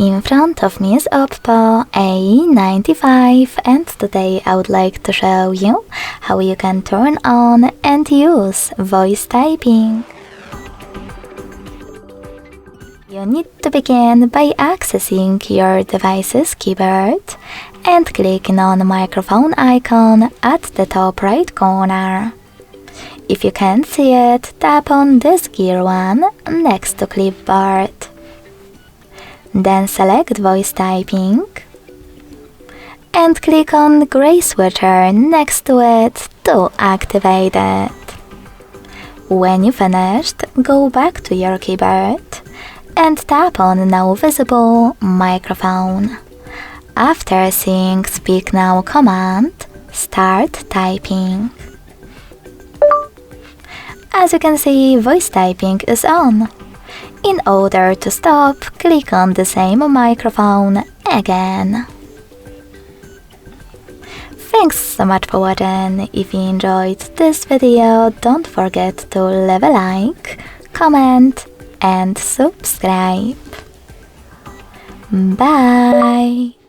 In front of me is Oppo A95 and today I would like to show you how you can turn on and use voice typing. You need to begin by accessing your device's keyboard and clicking on the microphone icon at the top right corner. If you can't see it, tap on this gear one next to clipboard. Then select voice typing and click on the gray switcher next to it to activate it. When you finished, go back to your keyboard and tap on the now visible microphone. After seeing Speak Now command, start typing. As you can see, voice typing is on. In order to stop, click on the same microphone again. Thanks so much for watching. If you enjoyed this video, don't forget to leave a like, comment and subscribe. Bye!